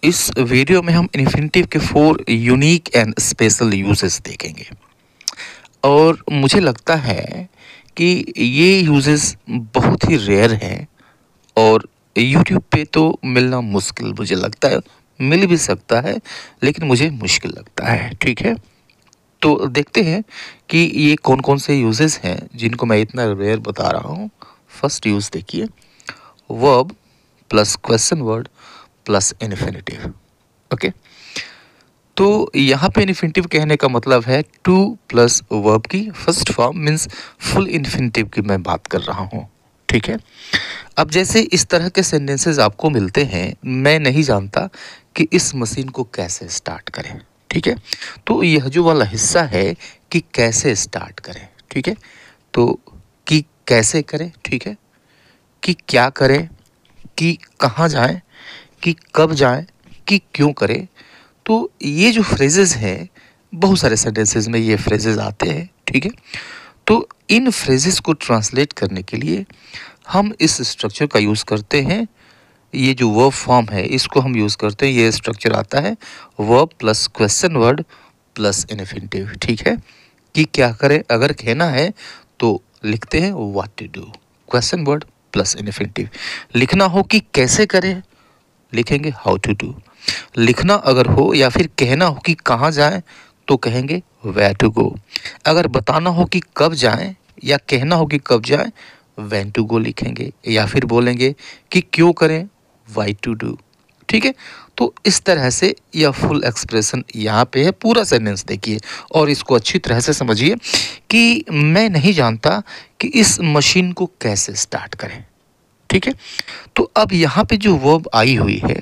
इस वीडियो में हम इन्फिनेटिव के 4 यूनिक एंड स्पेशल यूजेस देखेंगे और मुझे लगता है कि ये यूजेस बहुत ही रेयर हैं और यूट्यूब पे तो मिलना मुश्किल मुझे लगता है। मिल भी सकता है लेकिन मुझे मुश्किल लगता है। ठीक है, तो देखते हैं कि ये कौन कौन से यूजेस हैं जिनको मैं इतना रेयर बता रहा हूँ। फर्स्ट यूज़ देखिए, verb plus question word plus infinitive. Okay, तो यहाँ पे इन्फिनेटिव कहने का मतलब है टू प्लस वर्ब की first form means full infinitive की मैं बात कर रहा हूँ। ठीक है, अब जैसे इस तरह के सेंटेंसेस आपको मिलते हैं, मैं नहीं जानता कि इस मशीन को कैसे स्टार्ट करें। ठीक है, तो यह जो वाला हिस्सा है कि कैसे स्टार्ट करें। ठीक है, तो कि कैसे करें, ठीक है, कि क्या करें, कि कहाँ जाएं, कि कब जाएं, कि क्यों करें। तो ये जो फ्रेजेस हैं, बहुत सारे सेंटेंसेस में ये फ्रेजेस आते हैं। ठीक है, तो इन फ्रेजेस को ट्रांसलेट करने के लिए हम इस स्ट्रक्चर का यूज़ करते हैं। ये जो वर्ब फॉर्म है इसको हम यूज़ करते हैं। ये स्ट्रक्चर आता है verb plus question word plus infinitive. ठीक है, कि क्या करें, अगर कहना है तो लिखते हैं what to do, question word plus infinitive. लिखना हो कि कैसे करें, लिखेंगे हाउ टू डू। लिखना अगर हो या फिर कहना हो कि कहाँ जाएं तो कहेंगे वेयर टू गो। अगर बताना हो कि कब जाएं या कहना हो कि कब जाएं, व्हेन टू गो लिखेंगे। या फिर बोलेंगे कि क्यों करें, वाई टू डू। ठीक है, तो इस तरह से यह फुल एक्सप्रेशन यहाँ पे है। पूरा सेंटेंस देखिए और इसको अच्छी तरह से समझिए कि मैं नहीं जानता कि इस मशीन को कैसे स्टार्ट करें। ठीक है, तो अब यहाँ पे जो वर्ब आई हुई है,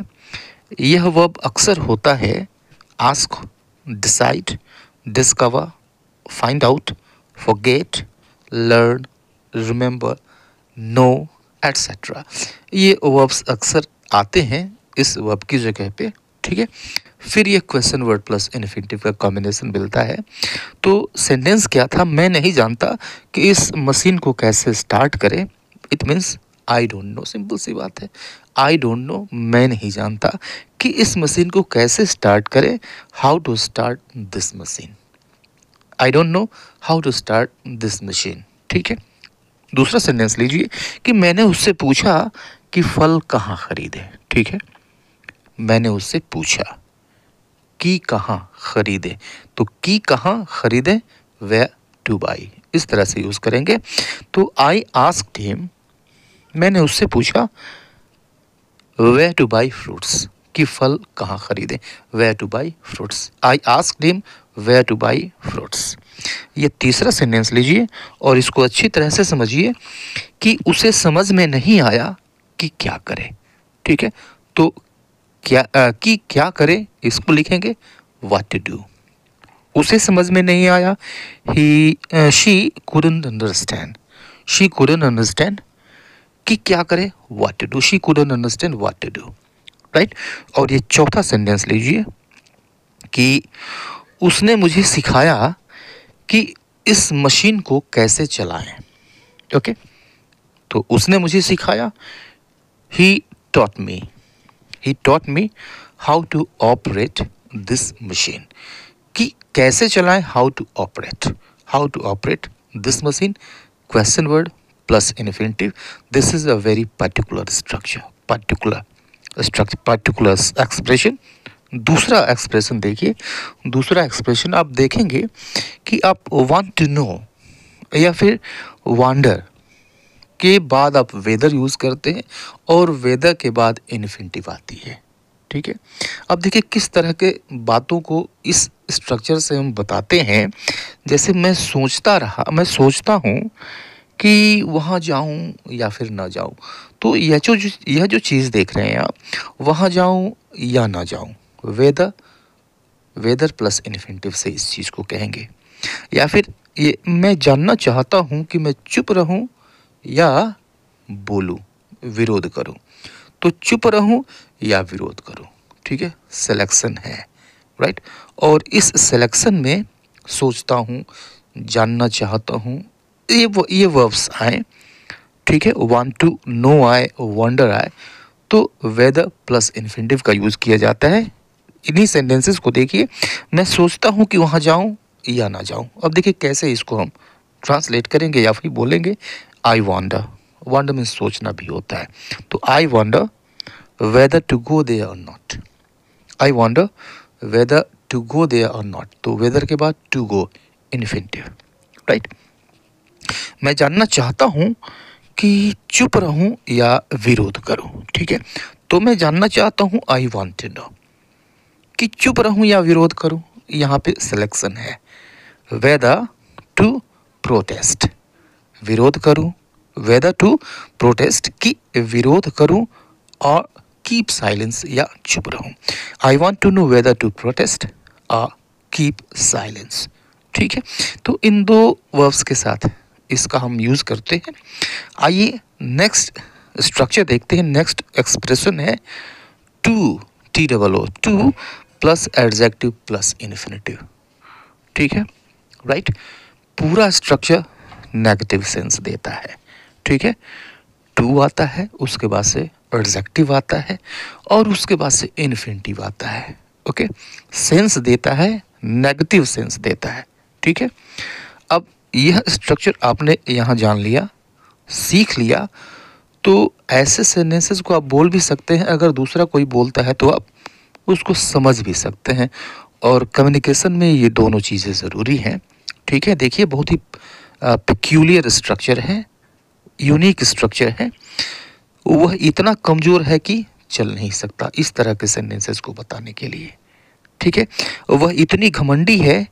यह वर्ब अक्सर होता है ask, decide, discover, find out, forget, learn, remember, know etcetera. ये वर्ब्स अक्सर आते हैं इस वर्ब की जगह पे। ठीक है, फिर ये क्वेश्चन वर्ड प्लस इन्फिनेटिव का कॉम्बिनेशन मिलता है। तो सेंटेंस क्या था, मैं नहीं जानता कि इस मशीन को कैसे स्टार्ट करें। It means I don't know, simple सी बात है। आई डोंट नो, मैं नहीं जानता कि इस मशीन को कैसे स्टार्ट करें। How to start this machine, I don't know how to start this machine. ठीक है, दूसरा सेंटेंस लीजिए कि मैंने उससे पूछा कि फल कहाँ खरीदे। ठीक है, मैंने उससे पूछा कि कहाँ खरीदे, तो कि कहाँ खरीदे, वेयर टू बाई, इस तरह से यूज़ करेंगे। तो आई आस्क्ड हिम, मैंने उससे पूछा वेयर टू बाई फ्रूट्स, कि फल कहाँ खरीदें, where to buy fruits. I asked him where to buy fruits. ये तीसरा सेंटेंस लीजिए और इसको अच्छी तरह से समझिए कि उसे समझ में नहीं आया कि क्या करें। ठीक है, तो कि क्या करें इसको लिखेंगे व्हाट टू डू। उसे समझ में नहीं आया, he she couldn't understand, she couldn't understand कि क्या करें, what to do. She couldn't understand what to do, right. और ये चौथा सेंटेंस लीजिए कि उसने मुझे सिखाया कि इस मशीन को कैसे चलाएं। ओके, तो उसने मुझे सिखाया, he taught me, he taught me how to operate this machine, कि कैसे चलाएं, how to operate this machine, question word plus infinitive. This is a very particular structure, particular expression. दूसरा एक्सप्रेशन देखिए, दूसरा एक्सप्रेशन आप देखेंगे कि आप वांट टू नो या फिर वांडर के बाद आप वेदर यूज़ करते हैं और वेदर के बाद इन्फिनेटिव आती है। ठीक है, अब देखिए किस तरह के बातों को इस स्ट्रक्चर से हम बताते हैं। जैसे मैं सोचता हूँ कि वहाँ जाऊँ या फिर ना जाऊँ। तो यह जो चीज़ देख रहे हैं आप, वहाँ जाऊँ या ना जाऊँ, वेदर प्लस इन्फिनेटिव से इस चीज़ को कहेंगे। या फिर ये मैं जानना चाहता हूँ कि मैं चुप रहूँ या बोलूँ, विरोध करूँ। तो चुप रहूँ या विरोध करूँ। ठीक है, सिलेक्शन है, राइट। और इस सिलेक्शन में सोचता हूँ, जानना चाहता हूँ, ये वर्ब्स आए। ठीक है, वांट टू नो आए, वंडर आए, तो वेदर प्लस इन्फिनेटिव का यूज़ किया जाता है। इन्हीं सेंटेंसेस को देखिए, मैं सोचता हूँ कि वहाँ जाऊँ या ना जाऊँ। अब देखिए कैसे इसको हम ट्रांसलेट करेंगे या फिर बोलेंगे आई वॉन्डर। वॉन्डर मीन्स सोचना भी होता है। तो I wonder whether to go there और not. I wonder whether to go there और नॉट। तो वेदर के बाद टू गो इन्फिनेटिव, राइट। मैं जानना चाहता हूँ कि चुप रहूँ या विरोध करूँ, ठीक है। तो मैं जानना चाहता हूँ आई वॉन्ट टू नो कि चुप रहूँ या विरोध करूँ। यहाँ पे सिलेक्शन है, वेदर टू प्रोटेस्ट, विरोध करूँ, वेदर टू प्रोटेस्ट कि विरोध करूँ, और कीप साइलेंस या चुप रहूँ। I want to know whether to protest और कीप साइलेंस, ठीक है। तो इन दो वर्ब्स के साथ इसका हम यूज़ करते हैं। आइए नेक्स्ट स्ट्रक्चर देखते हैं। नेक्स्ट एक्सप्रेशन है too, TOO, too plus adjective plus infinitive, ठीक है, राइट। पूरा स्ट्रक्चर नेगेटिव सेंस देता है, ठीक है। टू आता है, उसके बाद से एडजेक्टिव आता है और उसके बाद से इन्फिनेटिव आता है, ओके। सेंस देता है, नेगेटिव सेंस देता है, ठीक है। अब यह स्ट्रक्चर आपने यहाँ जान लिया, सीख लिया, तो ऐसे सेंटेंसेस को आप बोल भी सकते हैं। अगर दूसरा कोई बोलता है तो आप उसको समझ भी सकते हैं, और कम्युनिकेशन में ये दोनों चीज़ें ज़रूरी हैं, ठीक है। देखिए बहुत ही पेक्यूलियर स्ट्रक्चर है, यूनिक स्ट्रक्चर है। वह इतना कमज़ोर है कि चल नहीं सकता इस तरह के सेंटेंसेस को बताने के लिए, ठीक है। वह इतनी घमंडी है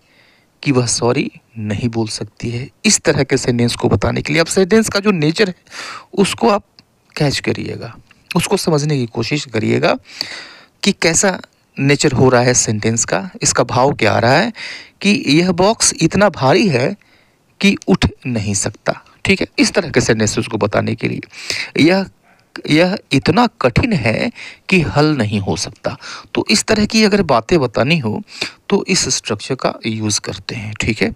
कि वह सॉरी नहीं बोल सकती है, इस तरह के सेंटेंस को बताने के लिए। अब सेंटेंस का जो नेचर है उसको आप कैच करिएगा, उसको समझने की कोशिश करिएगा कि कैसा नेचर हो रहा है सेंटेंस का, इसका भाव क्या आ रहा है कि यह बॉक्स इतना भारी है कि उठ नहीं सकता, ठीक है। इस तरह के सेंटेंसेस को बताने के लिए यह इतना कठिन है कि हल नहीं हो सकता। तो इस तरह की अगर बातें बतानी हो तो इस स्ट्रक्चर का यूज़ करते हैं, ठीक है।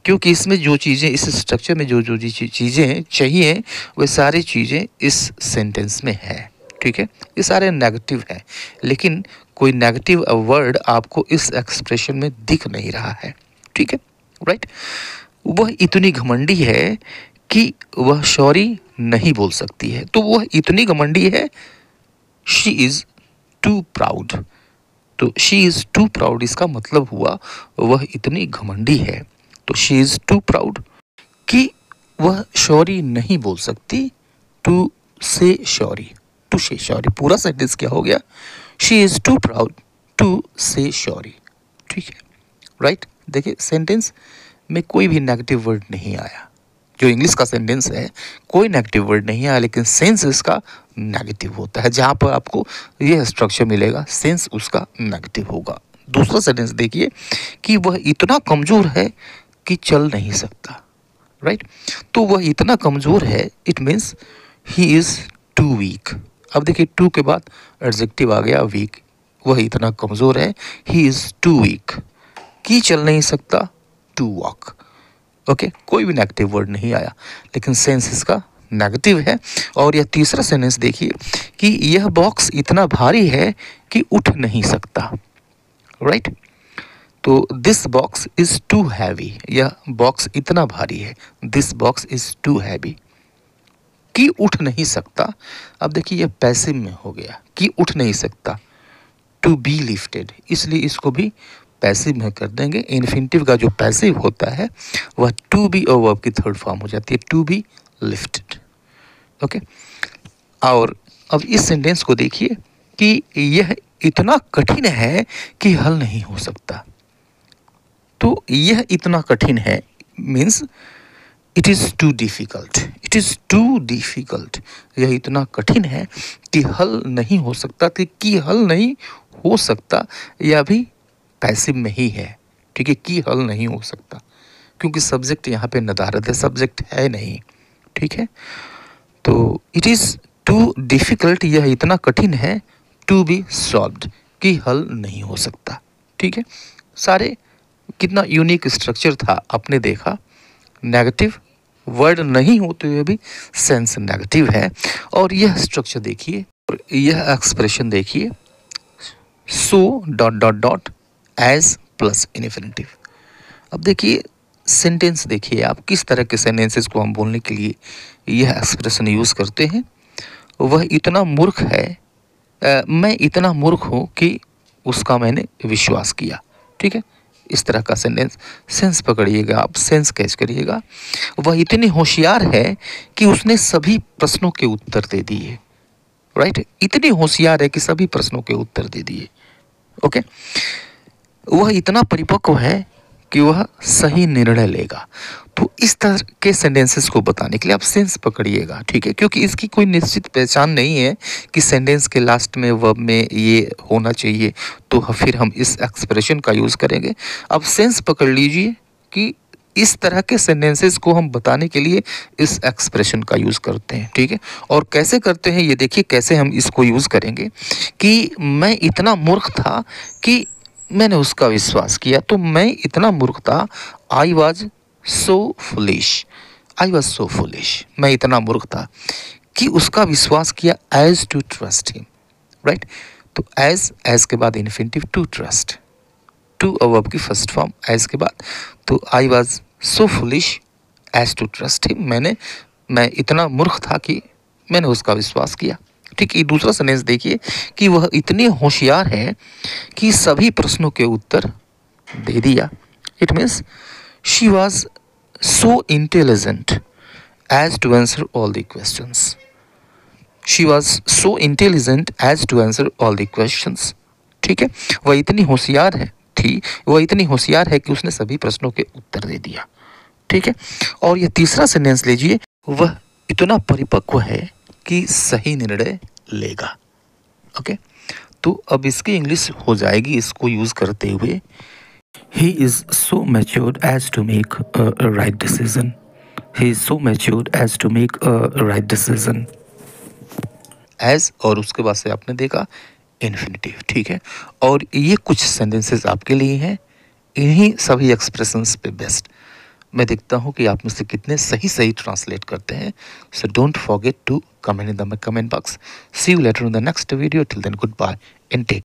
क्योंकि इसमें जो चीज़ें, इस स्ट्रक्चर में जो जो चीज़ें चाहिए वे सारी चीज़ें इस सेंटेंस में है, ठीक है। ये सारे नेगेटिव हैं, लेकिन कोई नेगेटिव वर्ड आपको इस एक्सप्रेशन में दिख नहीं रहा है, ठीक है, राइट। वह इतनी घमंडी है कि वह सॉरी नहीं बोल सकती है। तो वह इतनी घमंडी है, शी इज़ टू प्राउड। तो शी इज़ टू प्राउड इसका मतलब हुआ वह इतनी घमंडी है, तो शी इज़ टू प्राउड कि वह सॉरी नहीं बोल सकती, to say sorry, to say sorry. पूरा सेंटेंस क्या हो गया, she is too proud to say sorry, ठीक है, राइट। देखिए सेंटेंस में कोई भी नेगेटिव वर्ड नहीं आया, जो इंग्लिश का सेंटेंस है कोई नेगेटिव वर्ड नहीं आया, लेकिन सेंस इसका नेगेटिव होता है। जहाँ पर आपको यह स्ट्रक्चर मिलेगा सेंस उसका नेगेटिव होगा। दूसरा सेंटेंस देखिए कि वह इतना कमज़ोर है कि चल नहीं सकता, राइट। तो वह इतना कमज़ोर है, it means he is too weak. अब देखिए टू के बाद एडजेक्टिव आ गया वीक। वह इतना कमज़ोर है, ही इज़ टू वीक कि चल नहीं सकता, टू वॉक, ओके। कोई भी नेगेटिव वर्ड नहीं आया, लेकिन सेंस इसका नेगेटिव है। और यह तीसरा सेंटेंस देखिए कि यह बॉक्स इतना भारी है कि उठ नहीं सकता, राइट। तो this box is too heavy, यह बॉक्स इतना भारी है, this box is too heavy कि उठ नहीं सकता। अब देखिए यह पैसिव में हो गया कि उठ नहीं सकता, टू बी लिफ्टेड, इसलिए इसको भी पैसिव में कर देंगे। इन्फिनेटिव का जो पैसिव होता है वह टू बी और वर्ब की थर्ड फॉर्म हो जाती है, टू बी लिफ्टेड, ओके। और अब इस सेंटेंस को देखिए कि यह इतना कठिन है कि हल नहीं हो सकता। तो यह इतना कठिन है means it is too difficult, it is too difficult. यह इतना कठिन है कि हल नहीं हो सकता, कि हल नहीं हो सकता, यह भी पैसिव में ही है, ठीक है, कि हल नहीं हो सकता, क्योंकि सब्जेक्ट यहाँ पे नदारत है, सब्जेक्ट है नहीं, ठीक है। तो इट इज़ टू डिफ़िकल्ट, यह इतना कठिन है, टू बी सॉल्व्ड, कि हल नहीं हो सकता, ठीक है। सारे कितना यूनिक स्ट्रक्चर था आपने देखा। नेगेटिव वर्ड नहीं होते हुए भी सेंस नेगेटिव है। और यह स्ट्रक्चर देखिए और यह एक्सप्रेशन देखिए, so dot dot dot as plus infinitive. अब देखिए सेंटेंस, देखिए आप किस तरह के सेंटेंसेस को हम बोलने के लिए यह एक्सप्रेशन यूज़ करते हैं। वह इतना मूर्ख है, मैं इतना मूर्ख हूँ कि उसका मैंने विश्वास किया। ठीक है, इस तरह का सेंस पकड़िएगा आप, सेंस कैच करिएगा। वह इतनी होशियार है कि उसने सभी प्रश्नों के उत्तर दे दिए। राइट, इतनी होशियार है कि सभी प्रश्नों के उत्तर दे दिए। ओके, वह इतना परिपक्व है कि वह सही निर्णय लेगा। तो इस तरह के सेंटेंसेस को बताने के लिए आप सेंस पकड़िएगा। ठीक है, क्योंकि इसकी कोई निश्चित पहचान नहीं है कि सेंटेंस के लास्ट में वर्ब में ये होना चाहिए, तो फिर हम इस एक्सप्रेशन का यूज़ करेंगे। अब सेंस पकड़ लीजिए कि इस तरह के सेंटेंसेस को हम बताने के लिए इस एक्सप्रेशन का यूज़ करते हैं। ठीक है, और कैसे करते हैं ये देखिए, कैसे हम इसको यूज़ करेंगे कि मैं इतना मूर्ख था कि मैंने उसका विश्वास किया। तो मैं इतना मूर्ख था, I was so foolish, I was so foolish, मैं इतना मूर्ख था कि उसका विश्वास किया, as to trust him. Right, तो एज के बाद infinitive, to trust, to verb की फर्स्ट फॉर्म एज के बाद। तो I was so foolish as to trust him, मैं इतना मूर्ख था कि मैंने उसका विश्वास किया। ठीक, ये दूसरा सेंटेंस देखिए कि वह इतनी होशियार है कि सभी प्रश्नों के उत्तर दे दिया। It means she was so intelligent as to answer all the questions. She was so intelligent as to answer all the questions. ठीक है, वह इतनी होशियार है थी, वह इतनी होशियार है कि उसने सभी प्रश्नों के उत्तर दे दिया। ठीक है, और ये तीसरा सेंटेंस लीजिए, वह इतना परिपक्व है कि सही निर्णय लेगा। ओके, तो अब इसकी इंग्लिश हो जाएगी इसको यूज़ करते हुए, he is so matured as to make a right decision. He is so matured as to make a right decision. As और उसके बाद से आपने देखा इन्फिनेटिव। ठीक है, और ये कुछ सेंटेंसेस आपके लिए हैं, इन्हीं सभी एक्सप्रेशंस पे बेस्ट मैं देखता हूँ कि आप में से कितने सही ट्रांसलेट करते हैं। So don't forget to comment in the comment box. See you later in the next video. Till then goodbye and take